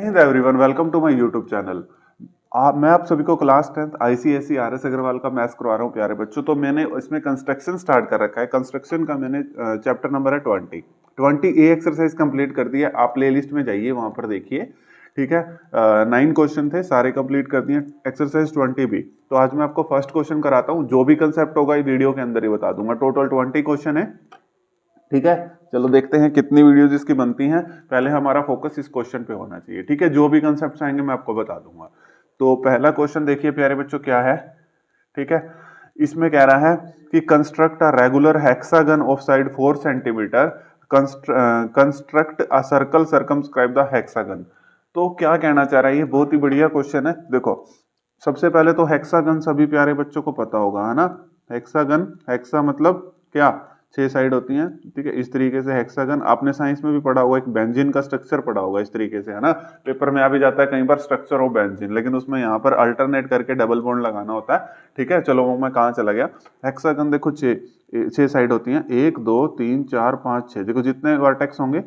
Hind everyone, welcome to my YouTube channel. मैं आप सभी को class 10th ICSE RS Agarwal का मैथ्स करवा रहा हूँ प्यारे बच्चों। तो मैंने इसमें कंस्ट्रक्शन स्टार्ट कर रखा है। कंस्ट्रक्शन का मैंने चैप्टर नंबर है 20 ए एक्सरसाइज कंप्लीट कर दिया। आप प्ले लिस्ट में जाइए, वहां पर देखिए, ठीक है। 9 क्वेश्चन थे, सारे कंप्लीट कर दिए। एक्सरसाइज 20 भी। तो आज मैं आपको फर्स्ट क्वेश्चन कराता हूँ। जो भी कंसेप्ट होगा ये वीडियो के अंदर ही बता दूंगा। टोटल 20 क्वेश्चन है, ठीक है। चलो देखते हैं कितनी वीडियोस इसकी बनती हैं। पहले हमारा फोकस इस क्वेश्चन पे होना चाहिए, ठीक है। जो भी कंसेप्ट आएंगे मैं आपको बता दूंगा। तो पहला क्वेश्चन देखिए प्यारे बच्चों, क्या है, ठीक है। इसमें कह रहा है कि construct a regular hexagon of side 4 centimetre, construct a circle circumscribe the hexagon. तो क्या कहना चाह रहा है, ये बहुत ही बढ़िया क्वेश्चन है। देखो, सबसे पहले तो हेक्सागन सभी प्यारे बच्चों को पता होगा, है ना। हेक्सागन, हेक्सा मतलब क्या, 6 साइड होती हैं, ठीक है। इस तरीके से हेक्सागन आपने साइंस में भी पढ़ा होगा, एक बेंजीन का स्ट्रक्चर पढ़ा होगा इस तरीके से, है ना। पेपर में आ भी जाता है कई बार स्ट्रक्चर ऑफ बेंजीन, लेकिन उसमें यहाँ पर अल्टरनेट करके डबल बॉन्ड लगाना होता है, ठीक है। चलो वो मैं कहाँ चला गया। हेक्सागन देखो, 6 साइड होती हैं, 1 2 3 4 5 6। देखो जितने वर्टेक्स होंगे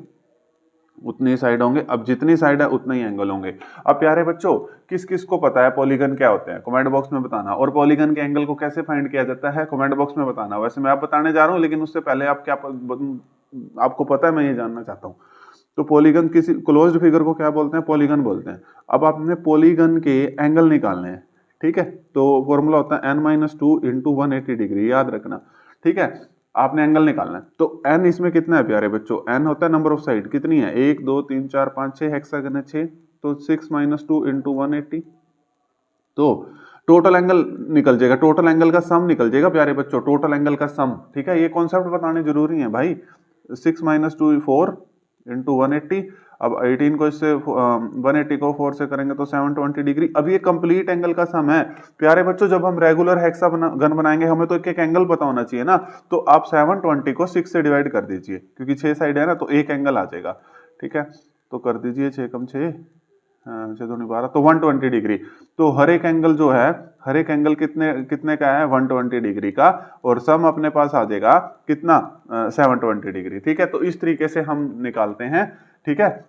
उतनी साइड होंगे। अब जितनी साइड है उतने ही एंगल होंगे। अब प्यारे बच्चों, किस किस को पता है पॉलीगन क्या होते हैं, कमेंट बॉक्स में बताना। और पॉलीगन के एंगल को कैसे फाइंड किया जाता है, कमेंट बॉक्स में बताना। वैसे मैं आप बताने जा रहा हूं, लेकिन उससे पहले आप क्या आपको पता है, मैं ये जानना चाहता हूँ। तो पॉलीगन, किसी क्लोज्ड फिगर को क्या बोलते हैं, पॉलीगन बोलते हैं। अब आपने पॉलीगन के एंगल निकालने हैं, ठीक है। तो फॉर्मूला होता है n-2 इंटू 180 डिग्री, याद रखना, ठीक है। आपने एंगल निकालना है। तो n इसमें कितना है प्यारे बच्चों, n होता है नंबर ऑफ साइड, कितनी है, 1 2 3 4 5 6, हेक्सागन है 6, तो 6 - 2 इंटू 180। तो टोटल एंगल निकल जाएगा, टोटल एंगल का सम निकल जाएगा प्यारे बच्चों, टोटल एंगल का सम, ठीक है। ये कॉन्सेप्ट बताने जरूरी है भाई। 6 - 2 4 इंटू 180। अब 18 को इससे 180 को 4 से करेंगे तो 720 डिग्री। अब ये कंप्लीट एंगल का सम है प्यारे बच्चों। जब हम रेगुलर हेक्सागन बनाएंगे, हमें तो एक एक एंगल पता होना चाहिए ना। तो आप 720 को 6 से डिवाइड कर दीजिए, क्योंकि 6 साइड है ना, तो एक एंगल आ जाएगा, ठीक है। तो कर दीजिए 6 कम 6, 6 दूनी 12, तो 120 डिग्री। तो हर एक एंगल जो है, हर एक एंगल कितने कितने का है, 120 डिग्री का। और सम अपने पास आ जाएगा कितना, 720 डिग्री, ठीक है। तो इस तरीके से हम निकालते हैं, ठीक है।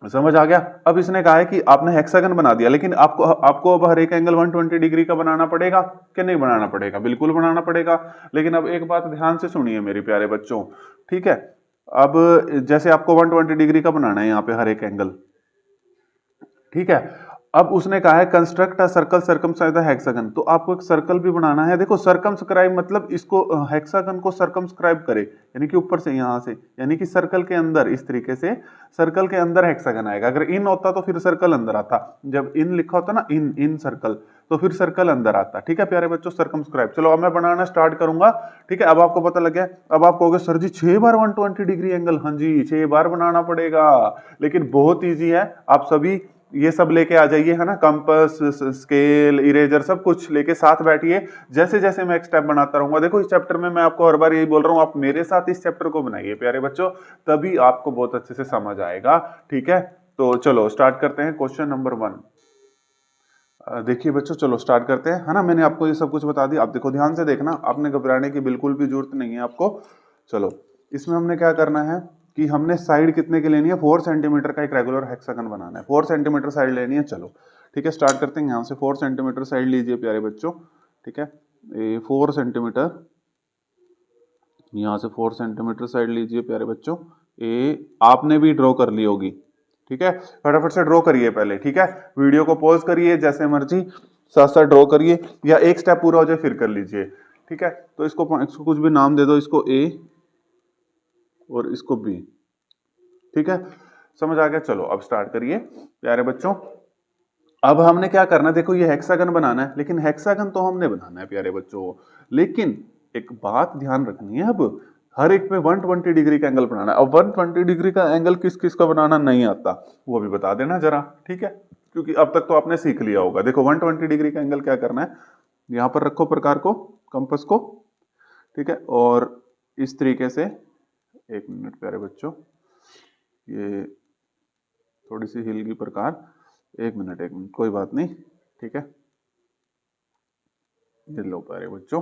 समझ आ गया। अब इसने कहा है कि आपने हेक्सागन बना दिया, लेकिन आपको आपको अब हर एक एंगल 120 डिग्री का बनाना पड़ेगा कि नहीं बनाना पड़ेगा, बिल्कुल बनाना पड़ेगा। लेकिन अब एक बात ध्यान से सुनिए मेरे प्यारे बच्चों, ठीक है। अब जैसे आपको 120 डिग्री का बनाना है यहाँ पे हर एक एंगल, ठीक है। अब उसने कहा है construct a circle circumscribe the hexagon. तो आपको एक सर्कल भी बनाना है। देखो, सर्कमस्क्राइब मतलब इसको हेक्सागन को सर्कमस्क्राइब करे, यानी कि ऊपर से यहां से, यानी कि सर्कल के अंदर, इस तरीके से सर्कल के अंदर हेक्सागन आएगा। अगर इन होता तो फिर सर्कल अंदर आता, जब इन लिखा होता ना, इन इन सर्कल, तो फिर सर्कल अंदर आता, ठीक है प्यारे बच्चों। सर्कमस्क्राइब, चलो अब मैं बनाना स्टार्ट करूंगा, ठीक है। अब आपको पता लग गया। अब आप कहोगे सर जी 6 बार 120 डिग्री एंगल, हाँ जी 6 बार बनाना पड़ेगा, लेकिन बहुत ईजी है। आप सभी ये सब लेके आ जाइए, है ना, कंपास, स्केल, इरेजर, सब कुछ लेके साथ बैठिए। जैसे जैसे मैं एक स्टेप बनाता रहूंगा, देखो इस चैप्टर में मैं आपको हर बार यही बोल रहा हूं, आप मेरे साथ इस चैप्टर को बनाइए प्यारे बच्चों, तभी आपको बहुत अच्छे से समझ आएगा, ठीक है। तो चलो स्टार्ट करते हैं क्वेश्चन नंबर 1। देखिए बच्चों, चलो स्टार्ट करते हैं, है ना। मैंने आपको ये सब कुछ बता दिया। आप देखो ध्यान से देखना, आपने घबराने की बिल्कुल भी जरूरत नहीं है आपको। चलो, इसमें हमने क्या करना है कि हमने साइड कितने की लेनी है, 4 सेंटीमीटर का एक रेगुलर हेक्सागन बनाना है। 4 सेंटीमीटर साइड लेनी है। चलो ठीक है, स्टार्ट करते हैं। यहाँ से 4 सेंटीमीटर साइड लीजिए प्यारे बच्चों, ठीक है। 4 सेंटीमीटर, यहाँ से 4 सेंटीमीटर साइड लीजिए प्यारे बच्चों। आपने भी ड्रॉ कर ली होगी, ठीक है। फटाफट से ड्रॉ करिए पहले, ठीक है। वीडियो को पॉज करिए, जैसे मर्जी साथ साथ ड्रॉ करिए, या एक स्टेप पूरा हो जाए फिर कर लीजिए, ठीक है। तो इसको कुछ भी नाम दे दो, इसको ए और इसको बी, ठीक है। समझ आ गया। चलो अब स्टार्ट करिए प्यारे बच्चों। अब हमने क्या करना है, देखो ये हेक्सागन बनाना है, लेकिन हेक्सागन तो हमने बनाना है प्यारे बच्चों, लेकिन एक बात ध्यान रखनी है। अब हर एक पे 120 डिग्री का एंगल बनाना है। अब 120 डिग्री का एंगल किस किस का बनाना नहीं आता, वो भी बता देना जरा, ठीक है। क्योंकि अब तक तो आपने सीख लिया होगा। देखो 120 डिग्री का एंगल क्या करना है, यहाँ पर रखो प्रकार को, कंपास को, ठीक है। और इस तरीके से, एक मिनट प्यारे बच्चों, ये थोड़ी सी हिल की प्रकार, एक मिनट कोई बात नहीं, ठीक है। ये लो प्यारे बच्चों,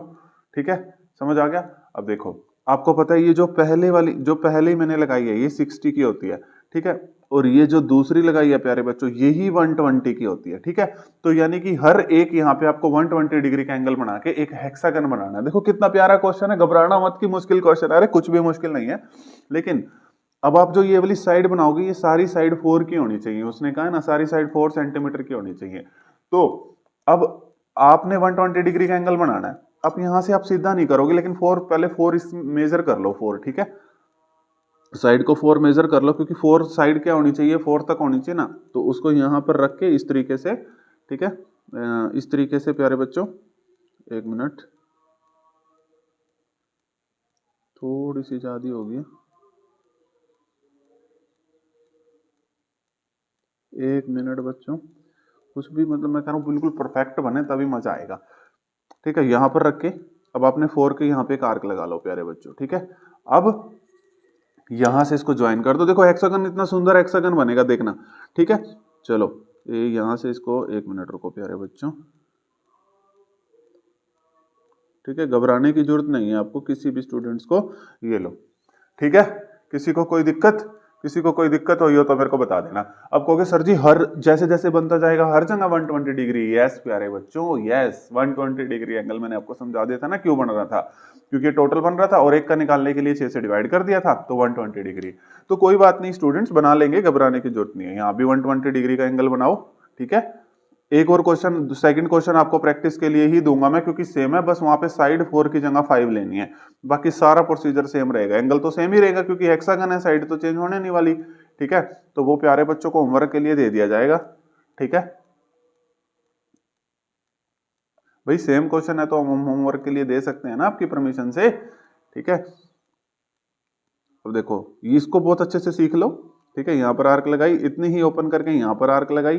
ठीक है, समझ आ गया। अब देखो, आपको पता है ये जो पहले वाली, जो पहले ही मैंने लगाई है, ये 60 की होती है, ठीक है, और ये जो दूसरी लगाई है प्यारे बच्चों, यही 120 की होती है। ठीक है, तो यानी कि हर एक यहाँ पे आपको 120 डिग्री का एंगल बना के एक हेक्सागन बनाना है। देखो कितना प्यारा क्वेश्चन है, घबराना मत कि मुश्किल क्वेश्चन है, अरे कुछ भी मुश्किल नहीं है। लेकिन अब आप जो ये वाली साइड बनाओगे, ये सारी साइड 4 की होनी चाहिए। उसने कहा है ना, सारी साइड 4 सेंटीमीटर की होनी चाहिए। तो अब आपने 120 डिग्री का एंगल बनाना है। अब यहां से आप सीधा नहीं करोगे, लेकिन 4 पहले 4 इस मेजर कर लो 4। ठीक है, साइड को 4 मेजर कर लो, क्योंकि 4 साइड क्या होनी चाहिए, 4 तक होनी चाहिए ना। तो उसको यहां पर रख के इस तरीके से, ठीक है, इस तरीके से प्यारे बच्चों, एक मिनट, थोड़ी सी ज्यादा होगी, एक मिनट बच्चों, कुछ भी मतलब मैं कह रहा हूँ बिल्कुल परफेक्ट बने तभी मजा आएगा। ठीक है, यहां पर रख के अब आपने 4 के यहाँ पे एक आर्क लगा लो प्यारे बच्चों। ठीक है, अब यहां से इसको ज्वाइन कर दो। देखो हेक्सागन, इतना सुंदर हेक्सागन बनेगा, देखना। ठीक है, चलो ये यहां से इसको, एक मिनट रुको प्यारे बच्चों। ठीक है, घबराने की जरूरत नहीं है आपको किसी भी स्टूडेंट्स को। ये लो, ठीक है, किसी को कोई दिक्कत, किसी को कोई दिक्कत हुई हो तो मेरे को बता देना। अब कहोगे सर जी हर जैसे जैसे बनता जाएगा हर जगह 120 डिग्री। यस प्यारे बच्चों, यस 120 डिग्री एंगल मैंने आपको समझा दिया था ना क्यों बन रहा था, क्योंकि टोटल बन रहा था और एक का निकालने के लिए 6 से डिवाइड कर दिया था, तो 120 डिग्री। तो कोई बात नहीं स्टूडेंट्स, बना लेंगे, घबराने की जरूरत नहीं है। यहाँ भी 120 डिग्री का एंगल बनाओ। ठीक है, एक और क्वेश्चन, सेकंड क्वेश्चन आपको प्रैक्टिस के लिए ही दूंगा मैं, क्योंकि सेम है, बस वहां पे साइड 4 की जगह 5 लेनी है। बाकी सारा प्रोसीजर सेम रहेगा, एंगल तो सेम ही रहेगा क्योंकि हेक्सागन है, साइड तो चेंज होने नहीं वाली। ठीक है, तो वो प्यारे बच्चों को होमवर्क के लिए दे दिया जाएगा। ठीक है भाई, सेम क्वेश्चन है तो हम होमवर्क के लिए दे सकते हैं ना आपकी परमिशन से। ठीक है, अब देखो इसको बहुत अच्छे से सीख लो। ठीक है, यहाँ पर आर्क लगाई, इतनी ही ओपन करके यहाँ पर आर्क लगाई।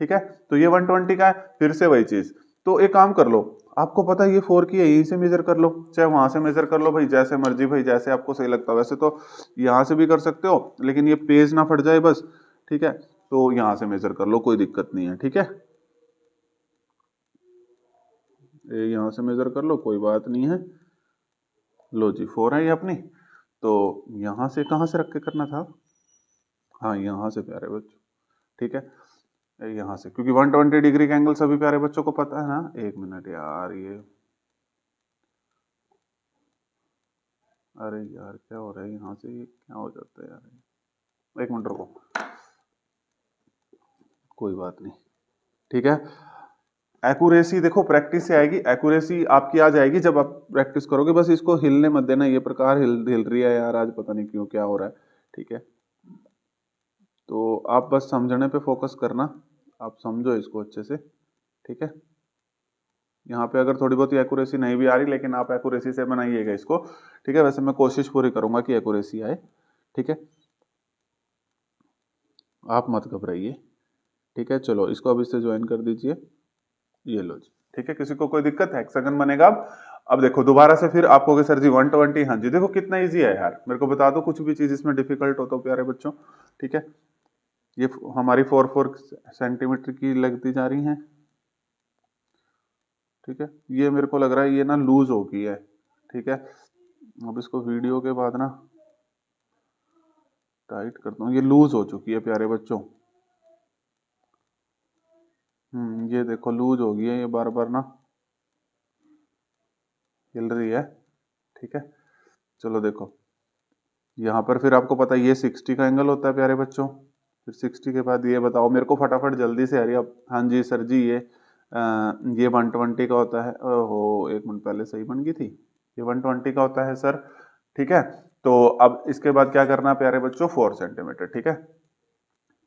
ठीक है, तो ये 120 का है, फिर से वही चीज। तो एक काम कर लो, आपको पता है ये 4 की है, यहीं से मेजर कर लो, चाहे वहां से मेजर कर लो भाई, जैसे मर्जी भाई, जैसे आपको सही लगता है। वैसे तो यहाँ से भी कर सकते हो, लेकिन ये पेज ना फट जाए बस। ठीक है, तो यहाँ से मेजर कर लो, कोई दिक्कत नहीं है। ठीक है, यहाँ से मेजर कर लो, कोई बात नहीं है। लो जी 4 है ये अपनी। तो यहाँ से कहाँ से रख के करना था, हाँ यहाँ से प्यारे बच्चों। ठीक है, यहाँ से, क्योंकि 120 डिग्री का एंगल सभी प्यारे बच्चों को पता है ना। एक मिनट यार, ये अरे यार क्या हो रहा है, यहाँ से ये क्या हो जाता है यार, एक मिनट रुको, कोई बात नहीं। ठीक है, एक्यूरेसी देखो प्रैक्टिस से आएगी, एक्यूरेसी आपकी आ जाएगी जब आप प्रैक्टिस करोगे। बस इसको हिलने मत देना, ये प्रकार हिल हिल रही है यार आज, पता नहीं क्यों, क्या हो रहा है। ठीक है, तो आप बस समझने पे फोकस करना, आप समझो इसको अच्छे से। ठीक है, यहाँ पे अगर थोड़ी बहुत एक्यूरेसी नहीं भी आ रही, लेकिन आप एक्यूरेसी से बनाइएगा इसको। ठीक है, वैसे मैं कोशिश पूरी करूंगा कि एक्यूरेसी आए। ठीक है, आप मत घबराइए। ठीक है, चलो इसको अब इससे ज्वाइन कर दीजिए, ये लो जी। ठीक है, किसी को कोई दिक्कत है, हेक्सागन बनेगा। अब देखो दोबारा से फिर आप कहोगे सर जी 120, हाँ जी देखो कितना इजी है यार, मेरे को बता दो कुछ भी चीज इसमें डिफिकल्ट हो तो प्यारे बच्चों। ठीक है, ये हमारी 4 सेंटीमीटर की लगती जा रही हैं। ठीक है, ये मेरे को लग रहा है ये ना लूज हो गई है। ठीक है, अब इसको वीडियो के बाद ना टाइट करता हूँ, ये लूज हो चुकी है प्यारे बच्चों। ये देखो लूज हो गई है, ये बार बार ना हिल रही है। ठीक है, चलो देखो यहाँ पर फिर आपको पता है ये 60 का एंगल होता है प्यारे बच्चों। फिर 60 के बाद ये बताओ मेरे को फटाफट जल्दी से, अरे अब हाँ जी सर जी, ये 120 का होता है। ओहो एक मिनट, पहले सही बन गई थी, ये 120 का होता है सर। ठीक है, तो अब इसके बाद क्या करना है प्यारे बच्चों, 4 सेंटीमीटर। ठीक है,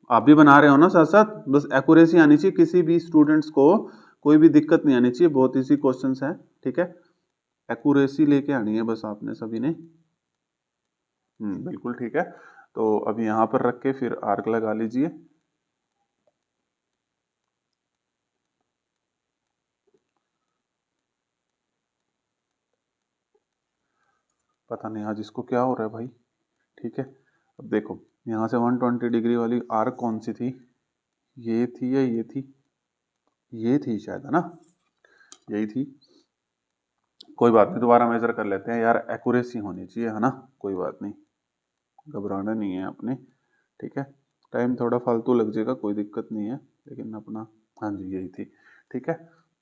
आप भी बना रहे हो ना साथ साथ, बस एक्यूरेसी आनी चाहिए, किसी भी स्टूडेंट्स को कोई भी दिक्कत नहीं आनी चाहिए, बहुत इजी क्वेश्चंस है। ठीक है, एक्यूरेसी लेके आनी है बस आपने सभी ने। बिल्कुल ठीक है, तो अब यहाँ पर रख के फिर आर्क लगा लीजिए। पता नहीं आज इसको क्या हो रहा है भाई। ठीक है, अब देखो यहाँ से 120 डिग्री वाली आर्क कौन सी थी, ये थी या ये थी, ये थी शायद, है ना, यही थी। कोई बात नहीं, दोबारा मेजर कर लेते हैं यार, एक्यूरेसी होनी चाहिए, है ना, कोई बात नहीं, घबराना नहीं है आपने। ठीक है, टाइम थोड़ा फालतू लग जाएगा, कोई दिक्कत नहीं है, लेकिन अपना हाँ जी यही थी। ठीक है,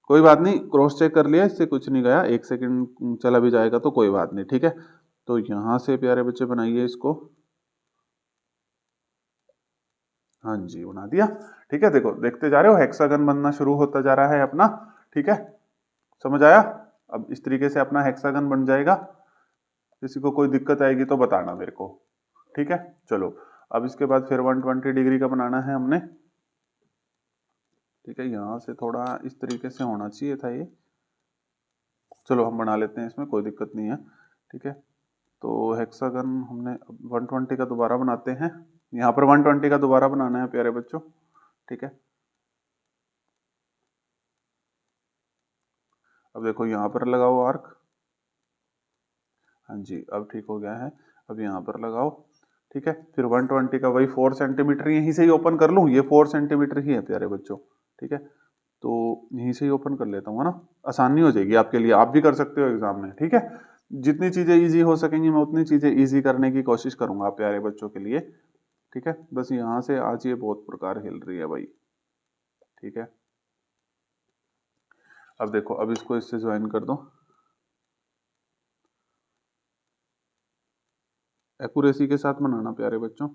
कोई बात नहीं, क्रॉस चेक कर लिया, इससे कुछ नहीं गया, 1 सेकंड चला भी जाएगा तो कोई बात नहीं। ठीक है, तो यहाँ से प्यारे बच्चे बनाइए इसको। हाँ जी बना दिया। ठीक है, देखो देखते जा रहे हो हेक्सागन बनना शुरू होता जा रहा है अपना। ठीक है, समझ आया? अब इस तरीके से अपना हेक्सागन बन जाएगा। किसी को कोई दिक्कत आएगी तो बताना मेरे को। ठीक है, चलो अब इसके बाद फिर 120 डिग्री का बनाना है हमने। ठीक है, यहाँ से थोड़ा इस तरीके से होना चाहिए था ये। चलो हम बना लेते हैं, इसमें कोई दिक्कत नहीं है। ठीक है, तो हेक्सागन हमने 120 का दोबारा बनाते हैं। यहाँ पर 120 का दोबारा बनाना है प्यारे बच्चों। ठीक है, अब देखो यहाँ पर लगाओ आर्क। हाँ जी अब ठीक हो गया है। अब यहाँ पर लगाओ। ठीक है, फिर 120 का वही 4 सेंटीमीटर यहीं से ही ओपन कर लूँ, ये 4 सेंटीमीटर ही है प्यारे बच्चों। ठीक है, तो यहीं से ही ओपन कर लेता हूँ, है ना, आसानी हो जाएगी आपके लिए, आप भी कर सकते हो एग्जाम में। ठीक है, जितनी चीजें इजी हो सकेंगी मैं उतनी चीजें इजी करने की कोशिश करूंगा प्यारे बच्चों के लिए। ठीक है, बस यहाँ से आज ये बहुत प्रकार हिल रही है भाई। ठीक है, अब देखो अब इसको इससे ज्वाइन कर दो, एक्यूरेसी के साथ बनाना प्यारे बच्चों।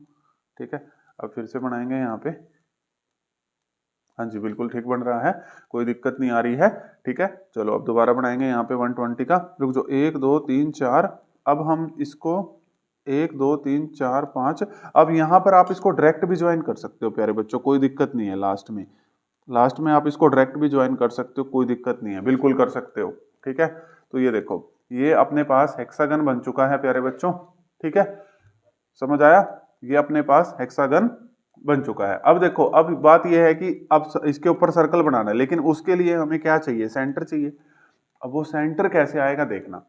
ठीक है, अब फिर से बनाएंगे यहाँ पे। हाँ जी बिल्कुल ठीक बन रहा है, कोई दिक्कत नहीं आ रही है। ठीक है, चलो अब दोबारा बनाएंगे यहाँ पे 120 का। रुक जो, 1 2 3 4। अब हम इसको 1 2 3 4 5। अब यहाँ पर आप इसको डायरेक्ट भी ज्वाइन कर सकते हो प्यारे बच्चों, कोई दिक्कत नहीं है। लास्ट में आप इसको डायरेक्ट भी ज्वाइन कर सकते हो, कोई दिक्कत नहीं है, बिल्कुल कर सकते हो। ठीक है, तो ये देखो ये अपने पास हेक्सागन बन चुका है प्यारे बच्चों। ठीक है, समझ आया? ये अपने पास हेक्सागन बन चुका है। अब देखो अब बात ये है कि अब इसके ऊपर सर्कल बनाना है, लेकिन उसके लिए हमें क्या चाहिए, सेंटर चाहिए। अब वो सेंटर कैसे आएगा देखना।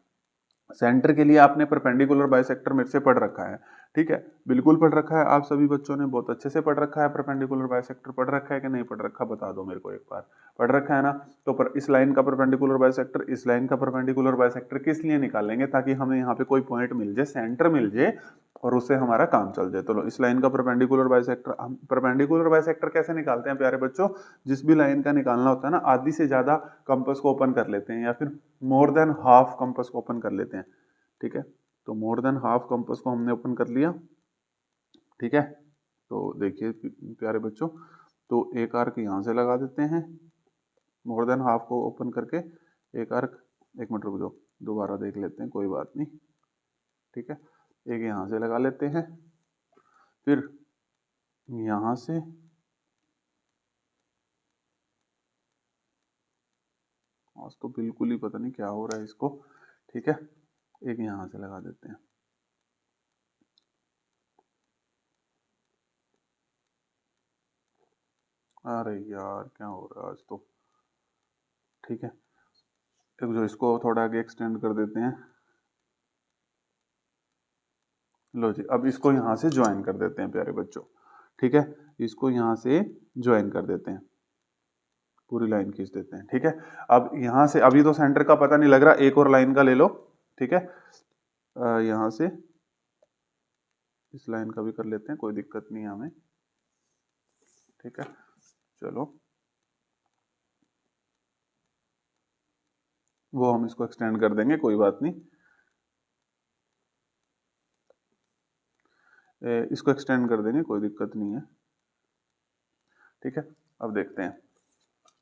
सेंटर के लिए आपने परपेंडिकुलर बाइसेक्टर मेरे से पढ़ रखा है। ठीक है, बिल्कुल पढ़ रखा है, आप सभी बच्चों ने बहुत अच्छे से पढ़ रखा है। परपेंडिकुलर बाइसेक्टर पढ़ रखा है कि नहीं पढ़ रखा, बता दो मेरे को एक बार। पढ़ रखा है ना? तो इस लाइन का परपेंडिकुलर बाइसेक्टर, इस लाइन का परपेंडिकुलर बाइसेक्टर किस लिए निकालेंगे, ताकि हमें यहाँ पे कोई पॉइंट मिल जाए, सेंटर मिल जाए और उससे हमारा काम चल जाए। तो इस लाइन का परपेंडिकुलर बाइसेक्टर, हम परपेंडिकुलर बाइसेक्टर कैसे निकालते हैं प्यारे बच्चों, जिस भी लाइन का निकालना होता है ना, आधी से ज्यादा कंपास को ओपन कर लेते हैं, या फिर मोर देन हाफ कंपास को ओपन कर लेते हैं। ठीक है, तो मोर देन हाफ कंपास को हमने ओपन कर लिया। ठीक है, तो देखिए प्यारे बच्चों, तो एक आर्क यहाँ से लगा देते हैं, मोर देन हाफ को ओपन करके एक आर्क। एक मिनट रुक जाओ, दोबारा देख लेते हैं, कोई बात नहीं। ठीक है, एक यहाँ से लगा लेते हैं, फिर यहाँ से आज तो बिल्कुल ही पता नहीं क्या हो रहा है इसको। ठीक है, एक यहाँ से लगा देते हैं। अरे यार क्या हो रहा है आज तो। ठीक है, एक जो इसको थोड़ा आगे एक्सटेंड कर देते हैं। लो जी, अब इसको यहाँ से ज्वाइन कर देते हैं प्यारे बच्चों। ठीक है, इसको यहाँ से ज्वाइन कर देते हैं, पूरी लाइन खींच देते हैं। ठीक है, अब यहाँ से अभी तो सेंटर का पता नहीं लग रहा, एक और लाइन का ले लो। ठीक है, यहाँ से इस लाइन का भी कर लेते हैं, कोई दिक्कत नहीं है हमें। ठीक है, चलो वो हम इसको एक्सटेंड कर देंगे, कोई बात नहीं। इसको एक्सटेंड कर देंगे, कोई दिक्कत नहीं है। ठीक है, अब देखते हैं,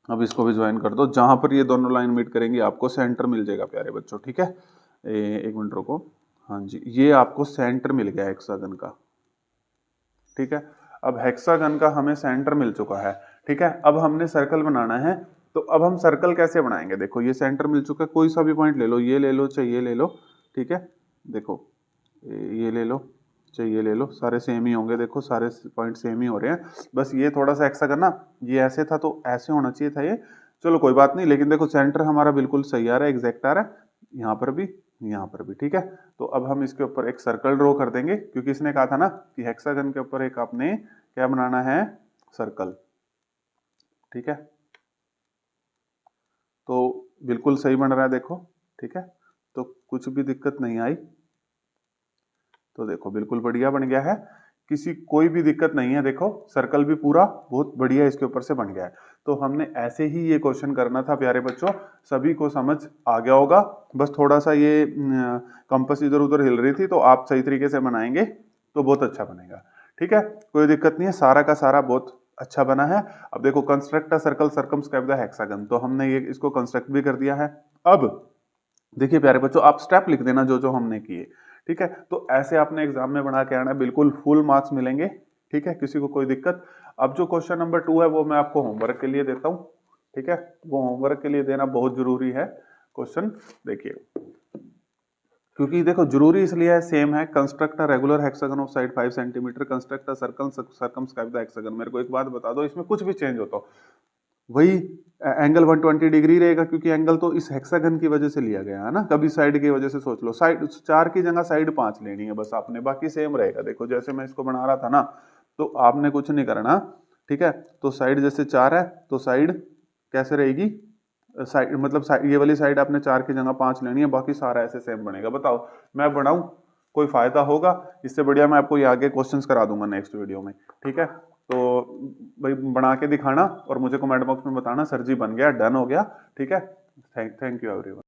अब इसको भी ज्वाइन कर दो, जहां पर ये दोनों लाइन मीट करेंगी आपको सेंटर मिल जाएगा प्यारे बच्चों। ठीक है, एक मिनट रुको। हाँ जी, ये आपको सेंटर मिल गया हेक्सागन का। ठीक है, अब हेक्सागन का हमें सेंटर मिल चुका है। ठीक है, अब हमने सर्कल बनाना है, तो अब हम सर्कल कैसे बनाएंगे, देखो ये सेंटर मिल चुका है, कोई सा भी पॉइंट ले लो, ये ले लो चाहे ये ले लो। ठीक है, देखो ये ले लो चाहे ये ले लो, सारे सेम ही होंगे, देखो सारे पॉइंट सेम ही हो रहे हैं। बस ये थोड़ा सा हेक्सागन ना, ये ऐसे था तो ऐसे होना चाहिए था ये। चलो कोई बात नहीं, लेकिन देखो सेंटर हमारा बिल्कुल सही आ रहा है, एग्जैक्ट आ रहा है, यहाँ पर भी यहाँ पर भी। ठीक है, तो अब हम इसके ऊपर एक सर्कल ड्रॉ कर देंगे, क्योंकि इसने कहा था ना कि हेक्सागन के ऊपर एक आपने क्या बनाना है, सर्कल। ठीक है, तो बिल्कुल सही बन रहा है देखो। ठीक है, तो कुछ भी दिक्कत नहीं आई, तो देखो बिल्कुल बढ़िया बन गया है। किसी कोई भी दिक्कत नहीं है। देखो सर्कल भी पूरा बहुत बढ़िया इसके ऊपर से बन गया है। तो हमने ऐसे ही ये क्वेश्चन करना था प्यारे बच्चों, सभी को समझ आ गया होगा। बस थोड़ा सा ये कंपास इधर उधर हिल रही थी, तो आप सही तरीके से बनाएंगे तो बहुत अच्छा बनेगा। ठीक है, कोई दिक्कत नहीं है, सारा का सारा बहुत अच्छा बना है। अब देखो construct a circle circumscribe the hexagon, तो हमने ये इसको कंस्ट्रक्ट भी कर दिया है। अब देखिए प्यारे बच्चों, आप स्टेप लिख देना जो जो हमने किए। ठीक है, तो ऐसे आपने एग्जाम में बना के आना, बिल्कुल फुल मार्क्स मिलेंगे। ठीक है, किसी को कोई दिक्कत। अब जो क्वेश्चन नंबर 2 है वो मैं आपको होमवर्क के लिए देता हूँ। ठीक है, वो होमवर्क के लिए देना बहुत जरूरी है। क्वेश्चन देखिए, क्योंकि देखो जरूरी इसलिए है, सेम है। Construct a regular hexagon of side 5 centimetre, construct a circle circumscribe the hexagon. मेरे को एक बात बता दो, इसमें कुछ भी चेंज हो तो वही एंगल 120 डिग्री रहेगा, क्योंकि एंगल तो इस हेक्सागन की वजह से लिया गया है ना। कभी साइड की वजह से सोच लो, साइड 4 की जगह साइड 5 लेनी है बस आपने, बाकी सेम रहेगा। देखो जैसे मैं इसको बना रहा था ना, तो आपने कुछ नहीं करना। ठीक है, तो साइड जैसे 4 है तो साइड कैसे रहेगी, साइड मतलब ये वाली साइड आपने 4 की जगह 5 लेनी है, बाकी सारा ऐसे सेम बनेगा। बताओ मैं बनाऊं, कोई फायदा होगा? इससे बढ़िया मैं आपको ये आगे क्वेश्चंस करा दूंगा नेक्स्ट वीडियो में। ठीक है, तो भाई बना के दिखाना और मुझे कमेंट बॉक्स में बताना, सर जी बन गया, डन हो गया। ठीक है, थैंक यू एवरीवन।